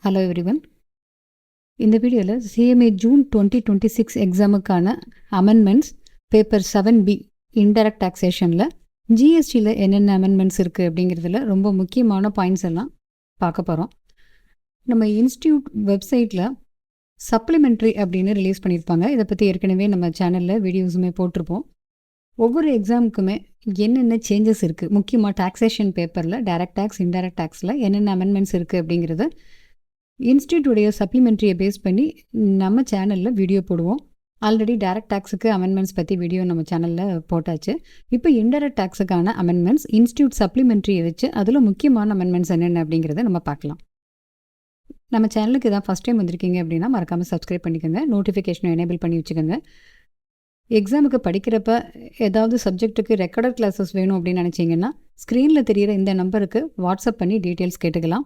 Hello everyone. இந்த வீடியோவில் CMA June 2026 எக்ஸாமுக்கான அமெண்ட்மெண்ட்ஸ் பேப்பர் 7B இன்டைரக்ட் டாக்ஸேஷனில் ஜிஎஸ்டியில் என்னென்ன அமெண்ட்மெண்ட்ஸ் இருக்குது அப்படிங்கிறதுல ரொம்ப முக்கியமான பாயிண்ட்ஸ் எல்லாம் பார்க்க போகிறோம். நம்ம இன்ஸ்டியூட் வெப்சைட்டில் சப்ளிமெண்ட்ரி அப்படின்னு ரிலீஸ் பண்ணியிருப்பாங்க. இதை பற்றி ஏற்கனவே நம்ம சேனலில் வீடியோஸுமே போட்டிருப்போம். ஒவ்வொரு எக்ஸாமுக்குமே என்னென்ன சேஞ்சஸ் இருக்குது, முக்கியமாக டாக்ஸேஷன் பேப்பரில் டைரக்ட் டேக்ஸ் இன்டைரக்ட் டேக்ஸில் என்னென்ன அமெண்ட்மெண்ட்ஸ் இருக்குது அப்படிங்கிறத இன்ஸ்டியூட்டுடைய சப்ளிமெண்ட்ரியை பேஸ் பண்ணி நம்ம சேனலில் வீடியோ போடுவோம். ஆல்ரெடி டைரக்ட் டேக்ஸுக்கு அமெண்ட்மெண்ட்ஸ் பற்றி வீடியோ நம்ம சேனலில் போட்டாச்சு. இப்போ இன்டைரக்ட் டேக்ஸுக்கான அமெண்ட்மெண்ட்ஸ் இன்ஸ்டியூட் சப்ளிமெண்ட்ரியை வச்சு அதில் முக்கியமான அமெண்ட்மெண்ட்ஸ் என்னென்ன அப்படிங்கிறத நம்ம பார்க்கலாம். நம்ம சேனலுக்கு இதான் ஃபஸ்ட் டைம் வந்திருக்கீங்க அப்படின்னா மறக்காமல் சப்ஸ்கிரைப் பண்ணிக்கோங்க, நோட்டிஃபிகேஷனை எனேபிள் பண்ணி வச்சுக்கோங்க. எக்ஸாமுக்கு படிக்கிறப்ப ஏதாவது சப்ஜெக்ட்டுக்கு ரெக்கார்டட் கிளாஸஸ் வேணும் அப்படின்னு நினச்சிங்கன்னா ஸ்க்ரீனில் தெரிகிற இந்த நம்பருக்கு வாட்ஸ்அப் பண்ணி டீட்டெயில்ஸ் கேட்டுக்கலாம்.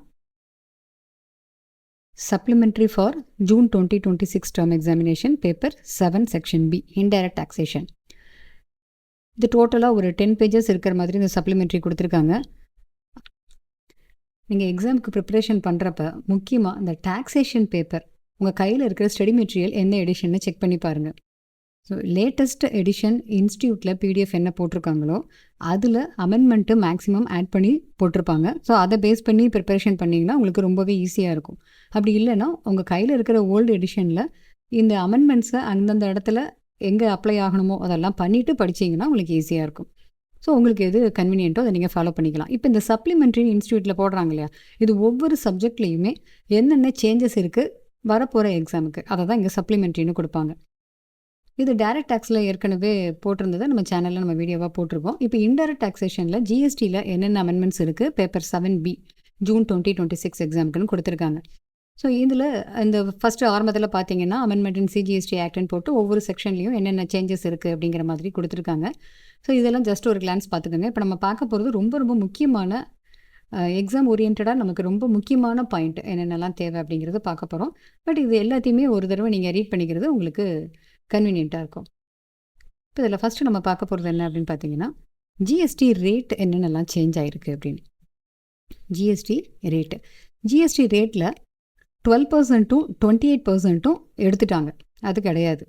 Supplementary for June 2026 term examination paper 7 section B indirect taxation. இது டோட்டலாக ஒரு 10 pages இருக்கிற மாதிரி இந்த சப்ளிமெண்ட்ரி கொடுத்துருக்காங்க. நீங்கள் எக்ஸாமுக்கு ப்ரிப்பரேஷன் பண்ணுறப்ப முக்கியமாக இந்த டாக்ஸேஷன் பேப்பர் உங்கள் கையில் இருக்கிற ஸ்டடி மெட்டீரியல் என்ன எடிஷன்னு செக் பண்ணி பாருங்கள். ஸோ லேட்டஸ்ட் எடிஷன் இன்ஸ்டியூட்டில் பிடிஎஃப் என்ன போட்டிருக்காங்களோ அதில் அமெண்ட்மெண்ட்டு மேக்ஸிமம் ஆட் பண்ணி போட்டிருப்பாங்க. ஸோ அதை பேஸ் பண்ணி ப்ரிப்பரேஷன் பண்ணிங்கன்னா உங்களுக்கு ரொம்பவே ஈஸியாக இருக்கும். அப்படி இல்லைன்னா உங்கள் கையில் இருக்கிற ஓல்டு எடிஷனில் இந்த அமெண்ட்மெண்ட்ஸை அந்தந்த இடத்துல எங்கே அப்ளை ஆகணுமோ அதெல்லாம் பண்ணிவிட்டு படிச்சிங்கன்னா உங்களுக்கு ஈஸியாக இருக்கும். ஸோ உங்களுக்கு எது கன்வீனியன்ட்டோ அதை நீங்கள் ஃபாலோ பண்ணிக்கலாம். இப்போ இந்த சப்ளிமெண்ட்ரி இன்ஸ்டியூட்டில் போடுறாங்க இல்லையா, இது ஒவ்வொரு சப்ஜெக்ட்லேயுமே என்னென்ன சேஞ்சஸ் இருக்குது வரப்போகிற எக்ஸாமுக்கு அதை தான் இங்கே சப்ளிமெண்ட்ரின்னு கொடுப்பாங்க. இது டைரக்ட் டேக்ஸில் ஏற்கனவே போட்டிருந்ததை நம்ம சேனலில் நம்ம வீடியோவாக போட்டிருக்கோம். இப்போ இன்டைரக்ட் டாக்ஸேஷனில் ஜிஎஸ்டியில் என்னென்ன அமெண்ட்மெண்ட்ஸ் இருக்குது பேப்பர் 7B ஜூன் 2026 எக்ஸாமுக்குன்னு கொடுத்துருக்காங்க. ஸோ இதில் இந்த ஃபஸ்ட்டு ஆரம்பத்தில் பார்த்தீங்கன்னா அமெண்ட்மெண்ட் இன் சிஜிஎஸ்டி ஆக்ட்னு போட்டு ஒவ்வொரு செக்ஷன்லையும் என்னென்ன சேஞ்சஸ் இருக்குது அப்படிங்கிற மாதிரி கொடுத்துருக்காங்க. ஸோ இதெல்லாம் ஜஸ்ட் ஒரு கிளான்ஸ் பார்த்துக்கோங்க. இப்போ நம்ம பார்க்க போகிறது ரொம்ப ரொம்ப முக்கியமான எக்ஸாம் ஓரியன்டாக நமக்கு ரொம்ப முக்கியமான பாயிண்ட் என்னென்னலாம் தேவை அப்படிங்கிறத பார்க்க போகிறோம். பட் இது எல்லாத்தையுமே ஒரு தடவை நீங்கள் ரீட் பண்ணிக்கிறது உங்களுக்கு கன்வீனியண்ட்டாக இருக்கும். இப்போ இதில் ஃபஸ்ட்டு நம்ம பார்க்க போகிறது என்ன அப்படின்னு பார்த்தீங்கன்னா ஜிஎஸ்டி ரேட் என்னென்னலாம் சேஞ்ச் ஆகிருக்கு அப்படின்னு. ஜிஎஸ்டி ரேட்டில் 12%ம் 28%ம் எடுத்துட்டாங்க. அது கிடையாது.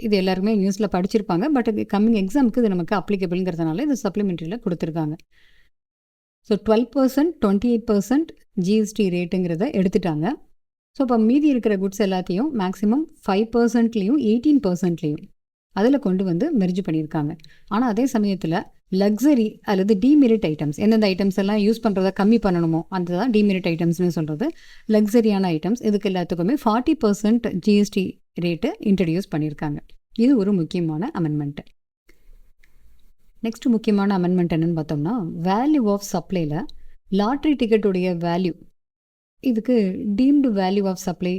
இது எல்லாருமே நியூஸில் படிச்சிருப்பாங்க. பட் கம்மிங் எக்ஸாமுக்கு இது நமக்கு அப்ளிகபிள்ங்கிறதுனால இது சப்ளிமெண்ட்ரியில் கொடுத்துருக்காங்க. ஸோ 12%, 28% ஜிஎஸ்டி ரேட்டுங்கிறத எடுத்துட்டாங்க. ஸோ இப்போ மீதி இருக்கிற குட்ஸ் எல்லாத்தையும் மேக்ஸிமம் 5%லேயும் 18%லேயும் அதில் கொண்டு வந்து மெர்ஜ் பண்ணியிருக்காங்க. ஆனால் அதே சமயத்தில் லக்ஸரி அல்லது டிமெரிட் ஐட்டம்ஸ், எந்தெந்த ஐட்டம்ஸ் எல்லாம் யூஸ் பண்ணுறதை கம்மி பண்ணணுமோ அந்த தான் டிமெரிட் ஐட்டம்ஸ்னு சொல்கிறது. லக்ஸரியான ஐட்டம்ஸ் இதுக்கு எல்லாத்துக்குமே 40% ஜிஎஸ்டி ரேட்டு இன்ட்ரடியூஸ் பண்ணியிருக்காங்க. இது ஒரு முக்கியமான அமெண்ட்மெண்ட்டு. நெக்ஸ்ட் முக்கியமான அமெண்ட்மெண்ட் என்னென்னு பார்த்தோம்னா வேல்யூ ஆஃப் சப்ளையில் லாட்ரி டிக்கெட்டுடைய வேல்யூ, இதுக்கு டீம்டு வேல்யூ ஆஃப் சப்ளை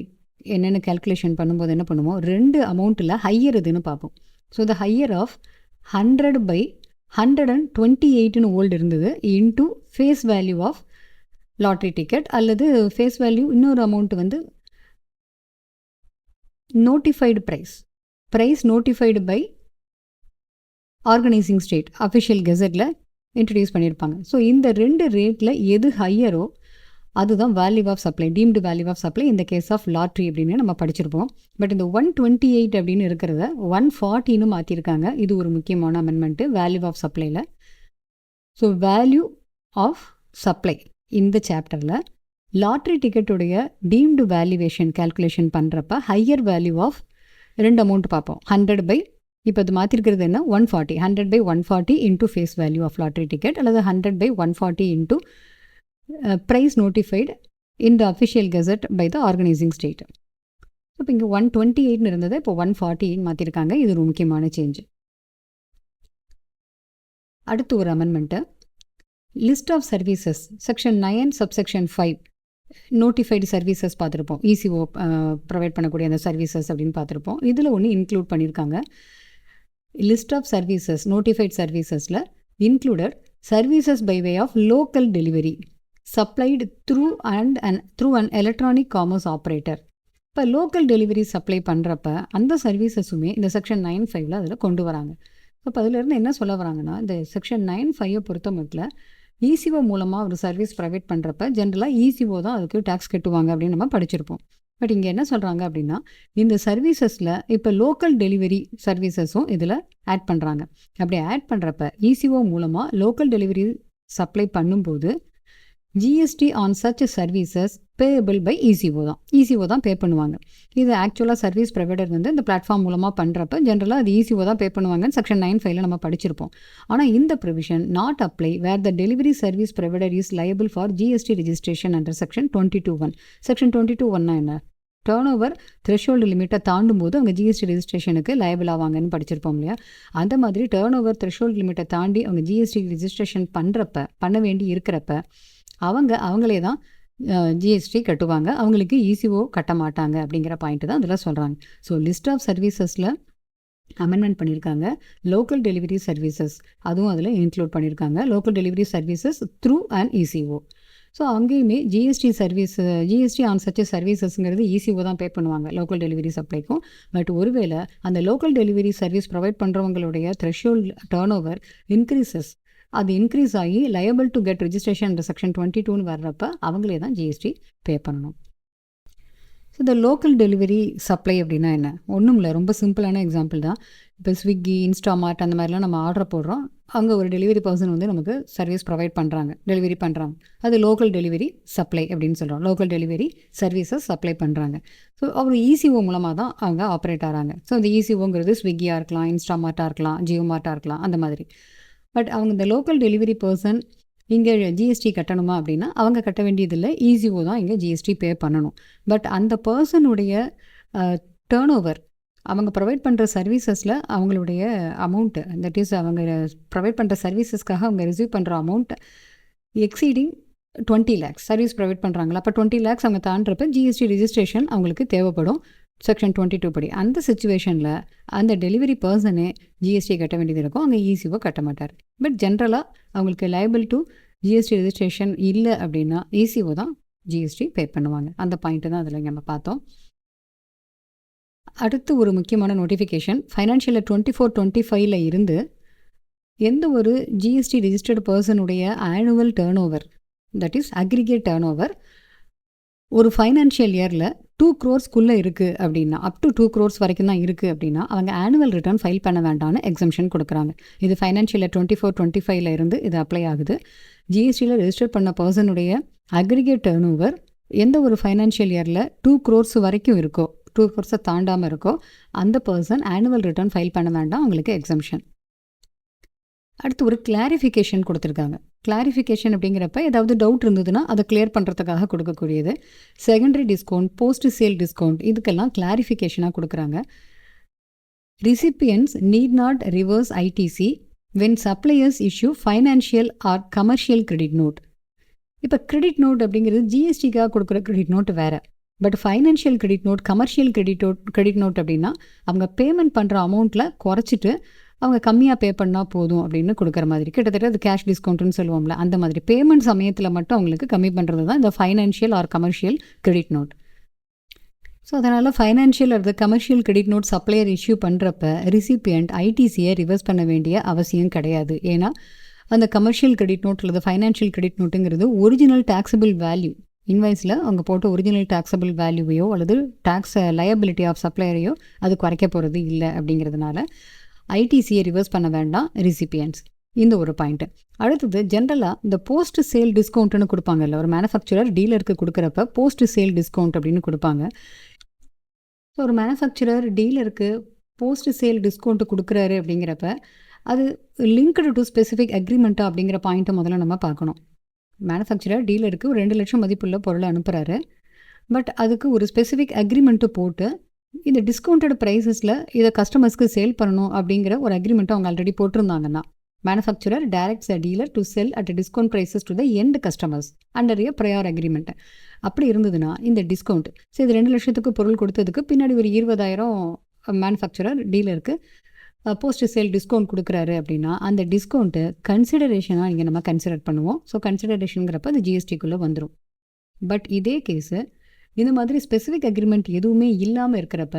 என்னென்னு கேல்குலேஷன் பண்ணும்போது என்ன பண்ணுவோம், 2 அமௌண்ட்டில் ஹையர் இதுன்னு பார்ப்போம். ஸோ த ஹையர் ஆஃப் 100/128ன்னு ஓல்டு இருந்தது into face value of lottery ticket அல்லது ஃபேஸ் வேல்யூ இன்னொரு அமௌண்ட் வந்து notified price notified by organising state official கெசட்டில் இன்ட்ரடியூஸ் பண்ணியிருப்பாங்க. ஸோ இந்த 2 ரேட்டில் எது ஹையரோ அதுதான் value of supply, deemed value of supply இந்த கேஸ் ஆஃப் லாட்ரி அப்படின்னு நம்ம படிச்சிருப்போம். பட் இந்த 128 அப்படின்னு இருக்கிறத 140ன்னு மாற்றிருக்காங்க. இது ஒரு முக்கியமான அமெண்ட்மெண்ட்டு வேல்யூ ஆஃப் சப்ளையில். ஸோ வேல்யூ ஆஃப் சப்ளை இந்த சாப்டரில் லாட்ரி டிக்கெட்டுடைய டீம்டு வேல்யூவேஷன் கேல்குலேஷன் பண்ணுறப்ப ஹையர் வேல்யூ ஆஃப் 2 அமௌண்ட் பார்ப்போம். 100 இப்போ அது மாற்றிருக்கிறது என்ன 140, 100/140 into face value of lottery ticket அல்லது 100/140 into price notified in the official gazette by the organizing state. இப்போ இங்கே 128ன்னு இருந்தது, இப்போ 140ன்னு மாற்றிருக்காங்க. இது ஒரு முக்கியமான சேஞ்சு. அடுத்து ஒரு amendment list of services section 9 subsection 5 notified services பார்த்துருப்போம். இசிஓ ப்ரொவைட் பண்ணக்கூடிய அந்த சர்வீசஸ் அப்படின்னு பார்த்துருப்போம். இதில் ஒன்று இன்க்ளூட் பண்ணியிருக்காங்க. லிஸ்ட் ஆஃப் சர்வீசஸ் நோட்டிஃபைடு சர்வீசஸில் included services by way of local delivery supplied through an electronic commerce operator. இப்போ லோக்கல் டெலிவரி சப்ளை பண்ணுறப்ப அந்த சர்வீசஸுமே இந்த செக்ஷன் 9(5) அதில் கொண்டு வராங்க. இப்போ அதிலிருந்து என்ன சொல்ல வராங்கன்னா இந்த செக்ஷன் 9(5) பொறுத்த மட்டும் இசிஓ மூலமாக ஒரு சர்வீஸ் ப்ரொவைட் பண்ணுறப்ப ஜென்ரலாக இசிஓ தான் அதுக்கு டேக்ஸ் கட்டுவாங்க அப்படின்னு நம்ம படிச்சிருப்போம். பட் இங்கே என்ன சொல்கிறாங்க அப்படின்னா, இந்த சர்வீசஸில் இப்போ லோக்கல் டெலிவரி சர்வீசஸும் இதில் ஆட் பண்ணுறாங்க. அப்படி ஆட் பண்ணுறப்ப இசிஓ மூலமாக லோக்கல் டெலிவரி சப்ளை பண்ணும்போது GST on such services payable by ECO தான் பே பண்ணுவாங்க. இது ஆக்சுவலாக சர்வீஸ் ப்ரொவைடர் வந்து இந்த பிளாட்ஃபார்ம் மூலமாக பண்ணுறப்ப ஜென்ரலாக அது இசிஓ தான் பே பண்ணுவாங்கன்னு செக்ஷன் 9(5) நம்ம படிச்சிருப்போம். ஆனால் இந்த provision not apply where the delivery service provider is liable for GST registration under section 22(1). Section 22(1) என்ன, டேர்ன் ஓவர் த்ரெஷோல்டு லிமிட்டை தாண்டும் போது அவங்க ஜிஎஸ்டி ரெஜிஸ்ட்ரேஷனுக்கு லயபிள் ஆவாங்கன்னு படிச்சிருப்போம் இல்லையா. அந்த மாதிரி டேர்ன் ஓவர் த்ரெஷோல்டு லிமிட்டை தாண்டி அவங்க ஜிஎஸ்டி ரெஜிஸ்ட்ரேஷன் பண்ண வேண்டி இருக்கிறப்ப அவங்களே தான் ஜிஎஸ்டி கட்டுவாங்க, அவங்களுக்கு இசிஓ கட்ட மாட்டாங்க அப்படிங்கிற பாயிண்ட் தான் அதில் சொல்கிறாங்க. ஸோ லிஸ்ட் ஆஃப் சர்வீசஸில் அமெண்ட்மெண்ட் பண்ணியிருக்காங்க. லோக்கல் டெலிவரி சர்வீசஸ் அதுவும் அதில் இன்க்ளூட் பண்ணியிருக்காங்க. Local delivery services through and ECO. So அங்கேயுமே ஜிஎஸ்டி ஆன் சச் சர்வீசஸ்ங்கிறது இசிஓ தான் பே பண்ணுவாங்க லோக்கல் டெலிவரி சப்ளைக்கும். பட் ஒருவேளை அந்த லோக்கல் டெலிவரி சர்வீஸ் ப்ரொவைட் பண்ணுறவங்களுடைய த்ரெஷோல்டு டேர்ன் ஓவர் இன்க்ரீசஸ், அது இன்க்ரீஸ் ஆகி லயபிள் டு கெட் ரெஜிஸ்ட்ரேஷன் அந்த செக்ஷன் 22 வர்றப்ப அவங்களே தான் ஜிஎஸ்டி பே பண்ணணும். ஸோ இந்த லோக்கல் டெலிவரி சப்ளை அப்படின்னா என்ன, ஒன்றும் இல்லை, ரொம்ப சிம்பிளான எக்ஸாம்பிள் தான். இப்போ ஸ்விக்கி, இன்ஸ்டாமார்ட் அந்த மாதிரிலாம் நம்ம ஆர்டர் போடுறோம், அங்கே ஒரு டெலிவரி பர்சன் வந்து நமக்கு சர்வீஸ் ப்ரொவைட் பண்ணுறாங்க, டெலிவரி பண்ணுறாங்க. அது லோக்கல் டெலிவரி சப்ளை அப்படின்னு சொல்கிறோம். லோக்கல் டெலிவரி சர்வீசஸ் சப்ளை பண்ணுறாங்க. ஸோ அவர் இசிஓ மூலமாக தான் அவங்க ஆப்ரேட் ஆகிறாங்க. ஸோ இந்த இசிஓங்கிறது ஸ்விக்கியாக இருக்கலாம், இன்ஸ்டாமார்ட்டாக இருக்கலாம், ஜியோ மார்ட்டாக இருக்கலாம், அந்த மாதிரி. பட் அவங்க இந்த லோக்கல் டெலிவரி பர்சன் இங்கே ஜிஎஸ்டி கட்டணுமா அப்படின்னா அவங்க கட்ட வேண்டியதில்லை, இசிஓ தான் இங்கே ஜிஎஸ்டி பே பண்ணணும். பட் அந்த பர்சனுடைய டேர்ன் ஓவர், அவங்க ப்ரொவைட் பண்ணுற சர்வீசஸில் அவங்களுடைய அமௌண்ட்டு, தட் இஸ் அவங்க ப்ரொவைட் பண்ணுற சர்வீசஸ்க்காக அவங்க ரிசீவ் பண்ணுற amount exceeding 20 lakhs service provide பண்ணுறாங்களா, அப்போ 20 lakhs அவங்க தாண்டுறப்ப ஜிஎஸ்டி ரெஜிஸ்ட்ரேஷன் அவங்களுக்கு தேவைப்படும் செக்ஷன் 22 படி. அந்த சிச்சுவேஷனில் அந்த டெலிவரி பர்சனே ஜிஎஸ்டி கட்ட வேண்டியது இருக்கும், அங்கே இசிஓ கட்ட மாட்டார். பட் ஜென்ரலாக அவங்களுக்கு லைபிள் டு ஜிஎஸ்டி ரெஜிஸ்ட்ரேஷன் இல்லை அப்படின்னா இசிஓ தான் ஜிஎஸ்டி பே பண்ணுவாங்க. அந்த பாயிண்ட்டு தான் அதில் நம்ம பார்த்தோம். அடுத்து ஒரு முக்கியமான நோட்டிஃபிகேஷன், ஃபைனான்ஷியல் 24-25 இருந்து எந்த ஒரு ஜிஎஸ்டி ரெஜிஸ்டர்டு பர்சனுடைய annual turnover, that is aggregate turnover, ஒரு ஃபைனான்ஷியல் இயரில் 2 crores இருக்குது அப்படின்னா, அப் டு 2 crores வரைக்கும் தான் இருக்குது அப்படின்னா அவங்க ஆனுவல் ரிட்டர்ன் ஃபைல் பண்ண வேண்டாம்னு எக்ஸம்ஷன் கொடுக்குறாங்க. இது ஃபைனான்ஷியல் 24-25 இருந்து இது அப்ளை ஆகுது. ஜிஎஸ்டியில் ரெஜிஸ்டர் பண்ண பர்சனுடைய அக்ரிகேட் டேர்ன் ஓவர் எந்த ஒரு ஃபைனான்ஷியல் இயரில் 2 crores வரைக்கும் இருக்கோ, 2 crores தாண்டாமல் இருக்கோ, அந்த பர்சன் ஆனுவல் ரிட்டர்ன் ஃபைல் பண்ண வேண்டாம், அவங்களுக்கு எக்ஸம்ஷன். அடுத்து ஒரு கிளாரிஃபிகேஷன் கொடுத்துருக்காங்க. கிளாரிஃபிகேஷன் அப்படிங்கிறப்ப ஏதாவது டவுட் இருந்ததுன்னா அதை கிளியர் பண்ணுறதுக்காக கொடுக்கக்கூடியது. Secondary discount, post sale discount, இதுக்கெல்லாம் கிளாரிஃபிகேஷனாக கொடுக்குறாங்க. Recipients need not reverse ITC when suppliers issue financial or commercial credit note. இப்போ கிரெடிட் நோட் அப்படிங்கிறது ஜிஎஸ்டிக்காக கொடுக்குற கிரெடிட் நோட் வேறு. But financial credit note, commercial credit note அப்படின்னா அவங்க பேமெண்ட் பண்ணுற அமௌண்ட்டில் குறைச்சிட்டு அவங்க கம்மியாக பே பண்ணால் போதும் அப்படின்னு கொடுக்குற மாதிரி, கிட்டத்தட்ட அது கேஷ் டிஸ்கவுண்ட்னு சொல்லுவோம்ல, அந்த மாதிரி பேமெண்ட் சமயத்தில் மட்டும் அவங்களுக்கு கம்மி பண்ணுறது தான் இந்த financial or commercial credit note. So அதனால் ஃபைனான்ஷியல் அல்லது commercial credit note supplier issue பண்ணுறப்ப ரிசிபியன்ட் ஐடிசியை ரிவர்ஸ் பண்ண வேண்டிய அவசியம் கிடையாது. ஏன்னா அந்த கமர்ஷியல் கிரெடிட் நோட் அல்லது ஃபைனான்ஷியல் கிரெடிட் நோட்டுங்கிறது ஒரிஜினல் டாக்ஸபிள் வேல்யூ, இன்வாய்ஸில் அவங்க போட்ட ஒரிஜினல் டாக்ஸபிள் வேல்யூவையோ அல்லது டாக்ஸ் லயபிலிட்டி ஆஃப் சப்ளையரையோ அது குறைக்க போகிறது இல்லை. அப்படிங்கிறதுனால ஐடிசியை ரிவர்ஸ் பண்ண வேண்டாம் ரிசிபியன்ஸ். இந்த ஒரு பாயிண்ட்டு. அடுத்தது ஜென்ரலாக இந்த போஸ்ட் சேல் டிஸ்கவுண்ட்னு கொடுப்பாங்கல்ல, ஒரு மேனுஃபேக்சரர் டீலருக்கு கொடுக்குறப்ப போஸ்ட் சேல் டிஸ்கவுண்ட் அப்படின்னு கொடுப்பாங்க. ஸோ ஒரு மேனுஃபேக்சரர் டீலருக்கு போஸ்ட் சேல் டிஸ்கவுண்ட் கொடுக்குறாரு அப்படிங்கிறப்ப அது லிங்க்டு டு ஸ்பெசிஃபிக் அக்ரிமெண்ட்டா அப்படிங்கிற பாயிண்ட்டை முதல்ல நம்ம பார்க்கணும். மேனுஃபேக்சரர் டீலருக்கு ஒரு 2 லட்சம் மதிப்புள்ள பொருளை அனுப்புகிறாரு. பட் அதுக்கு ஒரு ஸ்பெசிஃபிக் அக்ரிமெண்ட்டு போட்டு இந்த டிஸ்கவுண்டட் ப்ரைஸஸில் இதை கஸ்டமர்ஸ்க்கு சேல் பண்ணணும் அப்படிங்கிற ஒரு அக்ரிமெண்ட்டை அவங்க ஆல்ரெடி போட்டிருந்தாங்கன்னா, manufacturer directs a dealer to sell at discount prices to the end customers under a prior agreement. அப்படி இருந்ததுன்னா இந்த டிஸ்கவுண்ட், ஸோ இது 2 லட்சத்துக்கு பொருள் கொடுத்ததுக்கு பின்னாடி ஒரு 20,000 மேனுஃபேக்சரர் டீலருக்கு போஸ்ட் சேல் டிஸ்கவுண்ட் கொடுக்குறாரு அப்படின்னா அந்த டிஸ்கவுண்ட்டு கன்சிடரேஷனாக இங்கே நம்ம கன்சிடர் பண்ணுவோம். ஸோ கன்சிடரேஷனுங்கிறப்ப அது ஜிஎஸ்டிக்குள்ளே வந்துடும். பட் இதே கேஸு இந்த மாதிரி ஸ்பெசிஃபிக் அக்ரிமெண்ட் எதுவுமே இல்லாமல் இருக்கிறப்ப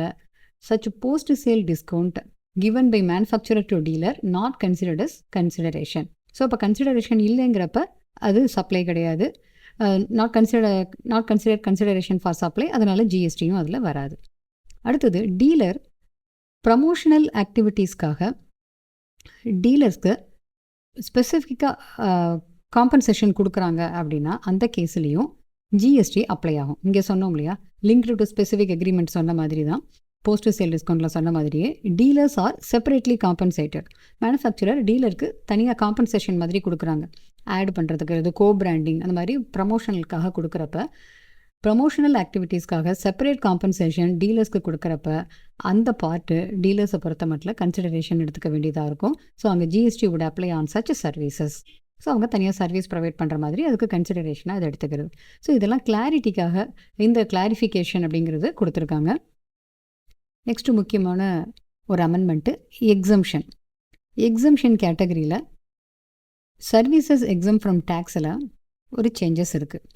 such post sale discount given by manufacturer to dealer not considered as consideration. So இப்போ கன்சிடரேஷன் இல்லைங்கிறப்ப அது சப்ளை கிடையாது. நாட் கன்சிடரேஷன் ஃபார் சப்ளை, அதனால் ஜிஎஸ்டியும் அதில் வராது. அடுத்தது டீலர் ப்ரமோஷனல் ஆக்டிவிட்டீஸ்க்காக டீலர்ஸ்க்கு ஸ்பெசிஃபிக்காக காம்பன்சேஷன் கொடுக்குறாங்க அப்படின்னா அந்த கேஸ்லேயும் ஜிஎஸ்டி அப்ளை ஆகும். இங்கே சொன்னோம் இல்லையா, லிங்க்டு டு ஸ்பெசிஃபிக் அக்ரிமெண்ட் சொன்ன மாதிரி தான், போஸ்டல் சேல் டிஸ்கவுண்ட்டில் சொன்ன மாதிரியே dealers are separately compensated. Manufacturer டீலருக்கு தனியாக காம்பன்சேஷன் மாதிரி கொடுக்குறாங்க, ஆட் பண்ணுறதுக்கு, இது கோ பிராண்டிங் அந்த மாதிரி ப்ரமோஷனலுக்காக கொடுக்குறப்ப, ப்ரமோஷனல் ஆக்டிவிட்டீஸ்க்காக செப்பரேட் காம்பன்சேஷன் டீலர்ஸ்க்கு கொடுக்குறப்ப அந்த பார்ட்டு டீலர்ஸை பொறுத்த மட்டும் கன்சிடரேஷன் எடுத்துக்க வேண்டியதாக இருக்கும். ஸோ அங்கே GST would apply on such services. So அவங்க தனியாக சர்வீஸ் ப்ரொவைட் பண்ணுற மாதிரி அதுக்கு கன்சிடரேஷனாக அதை எடுத்துக்கிறது. ஸோ இதெல்லாம் கிளாரிட்டிக்காக இந்த கிளாரிஃபிகேஷன் அப்படிங்கிறது கொடுத்துருக்காங்க. நெக்ஸ்ட்டு முக்கியமான ஒரு அமெண்ட்மெண்ட்டு எக்ஸம்ஷன். எக்ஸம்ஷன் கேட்டகரியில் சர்வீசஸ் எக்ஸம் ஃப்ரம் டேக்ஸில் ஒரு சேஞ்சஸ் இருக்குது.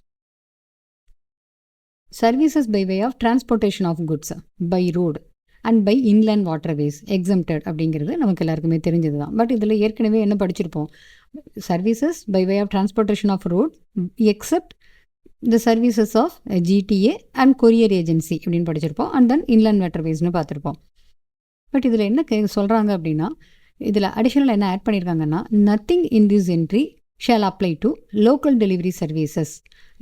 Services by way of transportation of goods by road and by inland waterways exempted அப்படிங்கிறது நமக்கு எல்லாருக்குமே தெரிஞ்சது தான். பட் இதில் ஏற்கனவே என்ன படிச்சிருப்போம், services by way of transportation of road except the services of GTA and courier agency அப்படின்னு படிச்சிருப்போம். அண்ட் தென் இன்லேண்ட் வாட்டர்வேஸ்னு பார்த்துருப்போம். பட் இதில் என்ன சொல்கிறாங்க அப்படின்னா, இதில் அடிஷ்னல் என்ன ஆட் பண்ணியிருக்காங்கன்னா, nothing in this entry shall apply to local delivery services.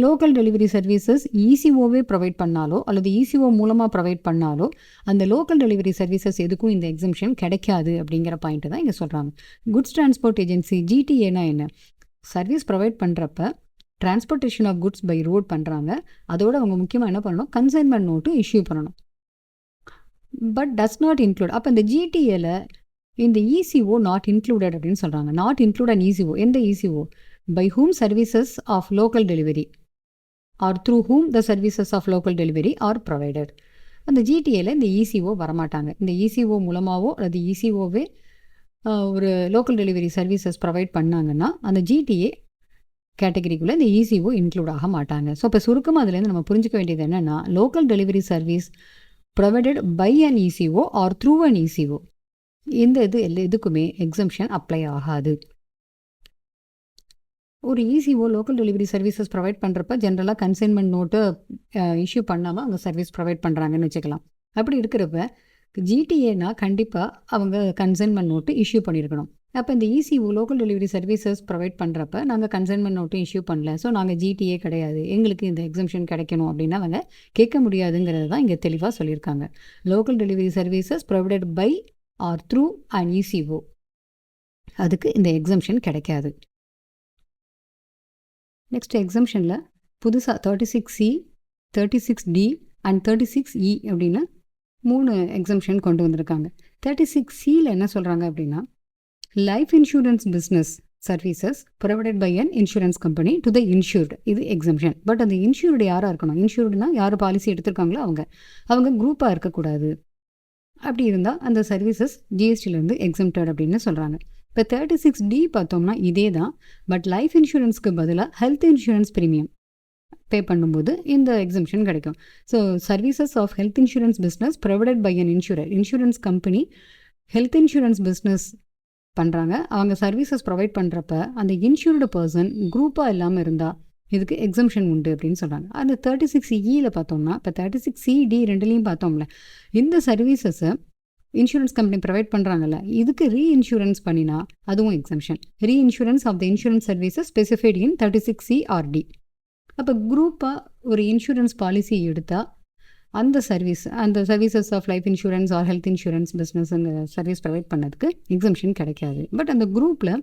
Local delivery services இசிஓவே ப்ரொவைட் பண்ணாலோ அல்லது இசிஓ மூலமாக ப்ரொவைட் பண்ணாலோ அந்த லோக்கல் டெலிவரி சர்வீசஸ் எதுக்கும் இந்த எக்ஸம்ஷன் கிடைக்காது அப்படிங்கிற பாயிண்ட்டு தான் இங்கே சொல்கிறாங்க. குட்ஸ் டிரான்ஸ்போர்ட் ஏஜென்சி ஜிடிஏனா என்ன, சர்வீஸ் ப்ரொவைட் பண்ணுறப்ப transportation of goods by road பண்ணுறாங்க. அதோடு அவங்க முக்கியமாக என்ன பண்ணணும், கன்சைன்மெண்ட் நோட்டு இஷ்யூ பண்ணணும். But does not include. அப்போ இந்த ஜிடிஏல இந்த இசிஓ நாட் இன்க்ளூடட் அப்படின்னு சொல்கிறாங்க. Not include and ECO. எந்த ECO, by whom services of local delivery are through whom the services of local delivery are provided. அந்த ஜிடிஏல இந்த இசிஓ வரமாட்டாங்க. இந்த இசிஓ மூலமாகவோ அல்லது இசிஓவே ஒரு லோக்கல் டெலிவரி சர்வீசஸ் ப்ரொவைட் பண்ணாங்கன்னா அந்த ஜிடிஏ கேட்டகரிக்குள்ளே இந்த இசிஓ இன்க்ளூட் ஆக மாட்டாங்க. ஸோ இப்போ சுருக்கமாக அதுலேருந்து நம்ம புரிஞ்சுக்க வேண்டியது என்னென்னா, local delivery service provided by an ECO or through an ECO, இந்த எதுக்குமே எக்ஸம்ஷன் அப்ளை ஆகாது. ஒரு ECO local delivery services provide பண்ணுறப்ப ஜென்ரலாக கன்சைன்மெண்ட் நோட்டு இஷ்யூ பண்ணாமல் அவங்க சர்வீஸ் ப்ரொவைட் பண்ணுறாங்கன்னு வச்சுக்கலாம். அப்படி இருக்கிறப்ப ஜிடிஏனா கண்டிப்பாக அவங்க கன்சைன்மெண்ட் நோட்டு இஷ்யூ பண்ணியிருக்கணும். அப்போ இந்த ECO local delivery services provide பண்ணுறப்ப நாங்கள் கன்சைன்மெண்ட் நோட்டு இஷ்யூ பண்ணல, ஸோ நாங்கள் ஜிடிஏ கிடையாது, எங்களுக்கு இந்த எக்ஸம்ஷன் கிடைக்கணும் அப்படின்னா அவங்க கேட்க முடியாதுங்கிறது தான் இங்கே தெளிவாக சொல்லியிருக்காங்க. Local delivery services provided by or through an ECO, அதுக்கு இந்த எக்ஸம்ஷன் கிடைக்காது. நெக்ஸ்ட் எக்ஸம்ஷனில் புதுசாக 36C, 36D அண்ட் 36E அப்படின்னு 3 எக்ஸம்ஷன் கொண்டு வந்திருக்காங்க. 36Cயில் என்ன சொல்கிறாங்க அப்படின்னா, life insurance business services provided by an insurance company to the insured, இது எக்ஸம்ஷன். பட் அந்த இன்சூர்டு யாராக இருக்கணும், இன்சூர்டுனா யார் பாலிசி எடுத்திருக்காங்களோ அவங்க குரூப்பாக இருக்கக்கூடாது. அப்படி இருந்தால் அந்த சர்வீசஸ் ஜிஎஸ்டிலேருந்து எக்ஸம்டட் அப்படின்னு சொல்கிறாங்க. இப்போ 36D பார்த்தோம்னா இதே தான், பட் லைஃப் இன்சூரன்ஸ்க்கு பதிலாக ஹெல்த் இன்சூரன்ஸ் ப்ரீமியம் பே பண்ணும்போது இந்த எக்ஸம்ஷன் கிடைக்கும். So services of health insurance business provided by an insurance company health insurance business பண்ணுறாங்க. அவங்க சர்வீசஸ் ப்ரொவைட் பண்ணுறப்ப அந்த இன்சூர்டு பர்சன் குரூப்பாக இல்லாமல் இருந்தால் இதுக்கு எக்ஸம்ஷன் உண்டு அப்படின்னு சொல்கிறாங்க. அந்த 36E பார்த்தோம்னா, இப்போ 36CD ரெண்டுலேயும் பார்த்தோம்ல, இந்த சர்வீசஸை இன்சூரன்ஸ் கம்பெனி ப்ரொவைட் பண்ணுறாங்கல்ல, இதுக்கு ரீஇன்சூரன்ஸ் பண்ணினா அதுவும் exemption. Reinsurance of the insurance services specified in 36CRD. அப்போ குரூப்பாக ஒரு இன்சூரன்ஸ் பாலிசி எடுத்தால் அந்த services of life insurance or health insurance பிஸ்னஸ்ங்க சர்வீஸ் ப்ரொவைட் பண்ணதுக்கு எக்ஸம்ஷன் கிடைக்காது. பட் அந்த குரூப்பில்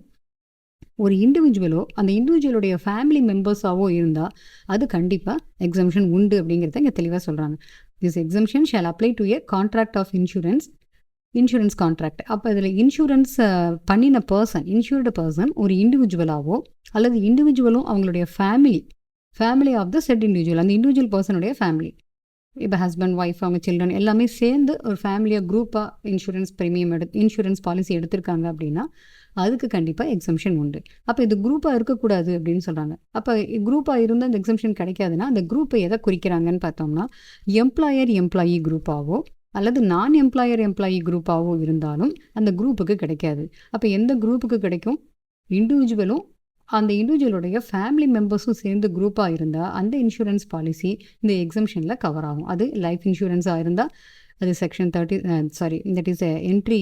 ஒரு இண்டிவிஜுவலோ அந்த இண்டிவிஜுவலுடைய ஃபேமிலி மெம்பர்ஸாவோ இருந்தால் அது கண்டிப்பாக எக்ஸம்ஷன் உண்டு அப்படிங்கிறத இங்கே தெளிவாக சொல்கிறாங்க. This exemption shall apply to a contract of insurance contract. அப்போ இதில் இன்சூரன்ஸ் பண்ணின பர்சன், இன்சூர்டு பர்சன் ஒரு இண்டிவிஜுவலாவோ அல்லது இண்டிவிஜுவலும் அவங்களுடைய family of the said individual, அந்த இண்டிவிஜுவல் பர்சனுடைய ஃபேமிலி, இப்போ ஹஸ்பண்ட், ஒய்ஃப், அவங்க சில்ட்ரன் எல்லாமே சேர்ந்து ஒரு ஃபேமிலியாக குரூப்பாக இன்சூரன்ஸ் பாலிசி எடுத்திருக்காங்க அப்படின்னா அதுக்கு கண்டிப்பாக எக்ஸம்ஷன் உண்டு. அப்போ இது குரூப்பாக இருக்கக்கூடாது அப்படின்னு சொல்கிறாங்க. அப்போ குரூப்பாக இருந்தால் அந்த எக்ஸம்ஷன் கிடைக்காதுன்னா அந்த குரூப்பை எதை குறிக்கிறாங்கன்னு பார்த்தோம்னா, எம்ப்ளாயி குரூப்பாவோ அல்லது நான் எம்ப்ளாயி குரூப்பாவோ இருந்தாலும் அந்த குரூப்புக்கு கிடைக்காது. அப்போ எந்த குரூப்புக்கு கிடைக்கும், இண்டிவிஜுவலும் அந்த இண்டிவிஜுவலுடைய ஃபேமிலி மெம்பர்ஸும் சேர்ந்து குரூப்பாக இருந்தால் அந்த இன்சூரன்ஸ் பாலிசி இந்த எக்ஸம்ஷனில் கவர் ஆகும். அது லைஃப் இன்சூரன்ஸாக இருந்தால் அது section 30 that is entry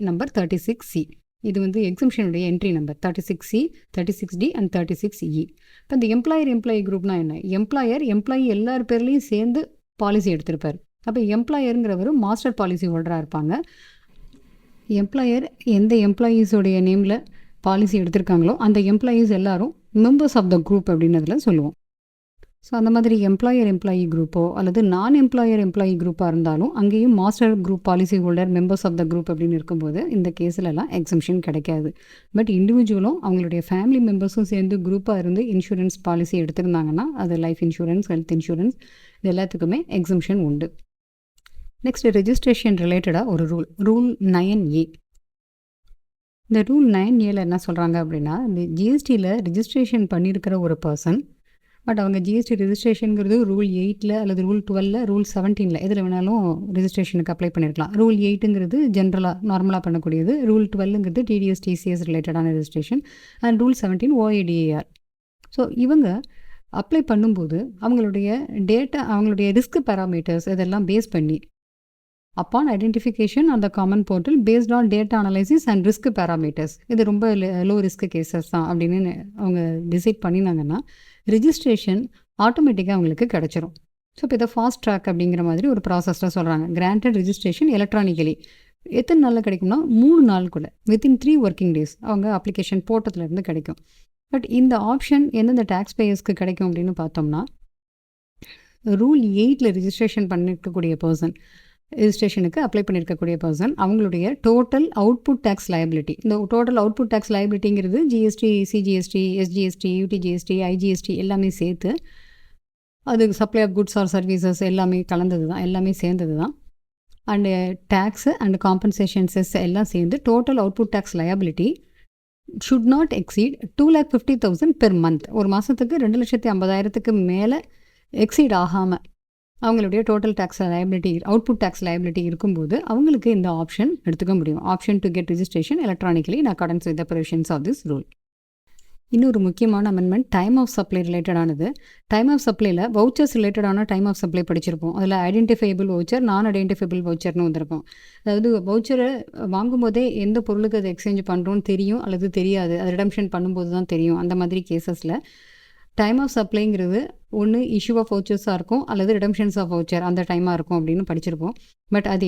number 36C. இது வந்து எக்ஸம்ஷனுடைய entry number 36C, 36D and 36E. இப்போ இந்த எம்ப்ளாயி குரூப்னா என்ன? எம்ப்ளாயி எல்லார் பேர்லேயும் சேர்ந்து பாலிசி எடுத்திருப்பார். அப்போ எம்ப்ளாயருங்கிறவர் மாஸ்டர் பாலிசி ஹோல்டராக இருப்பாங்க. எந்த எம்ப்ளாயீஸோடைய நேமில் பாலிசி எடுத்திருக்காங்களோ அந்த எம்ப்ளாயீஸ் எல்லாரும் மெம்பர்ஸ் ஆஃப் த குரூப் அப்படின்றதுல சொல்லுவோம். ஸோ அந்த மாதிரி எம்ப்ளாயி குரூப்போ அல்லது நான் எம்ப்ளாயி குரூப்பாக இருந்தாலும் அங்கேயும் master group policy holder members of the group அப்படின்னு இருக்கும்போது இந்த கேஸ்லலாம் எக்ஸம்ஷன் கிடைக்காது. பட் இண்டிவிஜுவலும் அவங்களுடைய ஃபேமிலி மெம்பர்ஸும் சேர்ந்து குரூப்பாக இருந்து இன்சூரன்ஸ் பாலிசி எடுத்திருந்தாங்கன்னா அது லைஃப் இன்சூரன்ஸ், ஹெல்த் இன்சூரன்ஸ் இது எல்லாத்துக்குமே எக்ஸம்ஷன் உண்டு. நெக்ஸ்ட் ரெஜிஸ்ட்ரேஷன் ரிலேட்டடாக ஒரு ரூல் 9A. இந்த ரூல் 9Aல என்ன சொல்கிறாங்க அப்படின்னா, இந்த ஜிஎஸ்டியில் ரிஜிஸ்ட்ரேஷன் பண்ணியிருக்கிற ஒரு பர்சன் பட் அவங்க ஜிஎஸ்டி ரெஜிஸ்ட்ரேஷனுங்கிறது ரூல் 8ல் அல்லது ரூல் 12ல் ரூல் 17ல் எதில் வேணாலும் ரெஜிஸ்ட்ரேஷனுக்கு அப்ளை பண்ணியிருக்கலாம். ரூல் 8ங்கிறது நார்மலாக பண்ணக்கூடியது. ரூல் 12ங்கிறது டிடிஎஸ் டிசிஎஸ் ரிலேட்டடான registration and rule 17 OADAR. So இவங்க அப்ளை பண்ணும்போது அவங்களுடைய ரிஸ்க் பேராமீட்டர்ஸ் இதெல்லாம் பேஸ் பண்ணி upon identification on the common portal based on data analysis and risk parameters, இது ரொம்ப லோ ரிஸ்க் கேசஸ் தான் அப்படின்னு அவங்க டிசைட் பண்ணினாங்கன்னா ரிஜிஸ்ட்ரேஷன் ஆட்டோமேட்டிக்காக அவங்களுக்கு கிடச்சிரும். ஸோ இப்போ இதை ஃபாஸ்ட் ட்ராக் அப்படிங்கிற மாதிரி ஒரு ப்ராசஸில் சொல்கிறாங்க. கிராண்டட் ரிஜிஸ்ட்ரேஷன் எலக்ட்ரானிக்கலி எத்தனை நாளில் கிடைக்கும்னா 3 நாளுக்குள்ள வித்தின் 3 ஒர்க்கிங் டேஸ் அவங்க அப்ளிகேஷன் போட்டதுலேருந்து கிடைக்கும். பட் இந்த ஆப்ஷன் எந்தெந்த டேக்ஸ் பேயர்ஸ்க்கு கிடைக்கும் அப்படின்னு பார்த்தோம்னா, ரூல் 8ல் ரெஜிஸ்ட்ரேஷன் பண்ணியிருக்கக்கூடிய பர்சன், ரெஜிஸ்ட்ரேஷனுக்கு அப்ளை பண்ணியிருக்கக்கூடிய பர்சன் அவங்களுடைய டோட்டல் அவுட்புட் டேக்ஸ் லயபிலிட்டி, இந்த டோட்டல் அவுட்புட் டேக்ஸ் லயபிலிட்டிங்கிறது GST, CGST, SGST, UTGST, IGST எல்லாமே சேர்த்து அது supply of goods or services எல்லாமே கலந்தது தான், எல்லாமே சேர்ந்தது தான். And tax and compensation cess எல்லாம் சேர்ந்து total output tax liability should not exceed 2,50,000 per month. ஒரு மாதத்துக்கு 2,50,000க்கு மேலே எக்ஸீட் ஆகாமல் அவங்களுடைய total tax liability, output tax liability இருக்கும்போது அவங்களுக்கு இந்த ஆப்ஷன் எடுத்துக்க முடியும். Option to get registration electronically in accordance with the provisions of this rule. இன்னொரு முக்கியமான அமெண்ட்மெண்ட் டைம் ஆஃப் சப்ளை ரிலேட்டடானது. டைம் ஆஃப் சப்ளையில் வவுச்சர்ஸ் ரிலேட்டடான டைம் ஆஃப் சப்ளை படிச்சிருப்போம். அதில் ஐடென்டிஃபைபிள் வவுச்சர், நான் ஐடென்டிஃபைபிள் வவுச்சர்னு வந்திருக்கும். அதாவது வவுச்சரை வாங்கும்போதே எந்த பொருளுக்கு அதை எக்ஸ்சேஞ்ச் பண்ணுறோன்னு தெரியும் அல்லது தெரியாது, அது ரிடம்ஷன் பண்ணும்போது தான் தெரியும். அந்த மாதிரி கேசஸில் டைம் ஆஃப் சப்ளைங்கிறது ஒன்று இஷ்யூ ஆஃப் வவுச்சர்ஸாக இருக்கும் அல்லது ரிடம்ஷன்ஸ் ஆஃப் வவுச்சர் அந்த டைமாக இருக்கும் அப்படின்னு படிச்சிருப்போம். பட் அது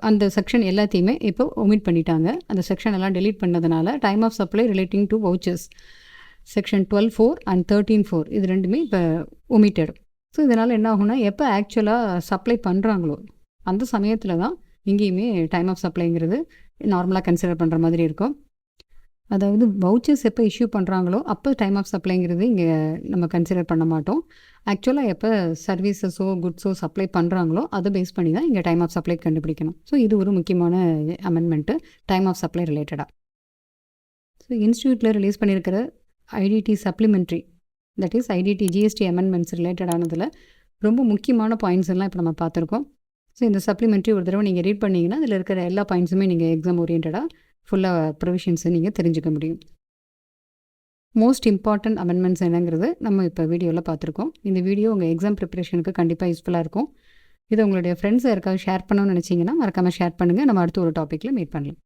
அந்த செக்ஷன் எல்லாத்தையுமே இப்போ ஒமிட் பண்ணிட்டாங்க. அந்த செக்ஷன் எல்லாம் டெலீட் பண்ணதுனால time of supply relating to vouchers section 12(4) and 13(4) இது ரெண்டுமே இப்போ ஒமிட்டட். ஸோ இதனால் என்ன ஆகும்னா, எப்போ ஆக்சுவலாக சப்ளை பண்ணுறாங்களோ அந்த சமயத்தில் தான் இங்கேயுமே டைம் ஆஃப் சப்ளைங்கிறது நார்மலாக கன்சிடர் பண்ணுற மாதிரி இருக்கும். அதாவது வவுச்சர்ஸ் எப்போ இஷ்யூ பண்ணுறாங்களோ அப்போ டைம் ஆஃப் சப்ளைங்கிறது இங்கே நம்ம கன்சிடர் பண்ண மாட்டோம். ஆக்சுவலாக எப்போ சர்வீசஸோ குட்ஸோ சப்ளை பண்ணுறாங்களோ அதை பேஸ் பண்ணி தான் இங்கே டைம் ஆஃப் சப்ளை கண்டுபிடிக்கணும். ஸோ இது ஒரு முக்கியமான அமெண்ட்மெண்ட்டு டைம் ஆஃப் சப்ளை ரிலேட்டடாக. ஸோ இன்ஸ்டியூட்டில் ரிலீஸ் பண்ணியிருக்கிற IDT supplementary, that is IDT GST amendments ரிலேட்டடானதில் ரொம்ப முக்கியமான பாயிண்ட்ஸ் எல்லாம் இப்போ நம்ம பார்த்துருக்கோம். ஸோ இந்த சப்ளிமெண்ட்ரி ஒரு தடவை நீங்கள் ரீட் பண்ணிங்கன்னா அதில் இருக்கிற எல்லா பாயிண்ட்ஸுமே நீங்கள் எக்ஸாம் ஓரியன்டாக ஃபுல்லாக ப்ரொவிஷன்ஸை நீங்கள் தெரிஞ்சுக்க முடியும். மோஸ்ட் இம்பார்ட்டன்ட் அமெண்ட்மெண்ட்ஸ் என்னங்கிறது நம்ம இப்போ வீடியோவில் பார்த்துருக்கோம். இந்த வீடியோ உங்கள் எக்ஸாம் ப்ரிப்பரேஷனுக்கு கண்டிப்பாக யூஸ்ஃபுல்லாக இருக்கும். இதை உங்களுடைய ஃப்ரெண்ட்ஸ் யாருக்காவது ஷேர் பண்ணணும்னு நினச்சிங்கன்னா மறக்காமல் ஷேர் பண்ணுங்கள். நம்ம அடுத்த ஒரு டாப்பிக்கில் மீட் பண்ணலாம்.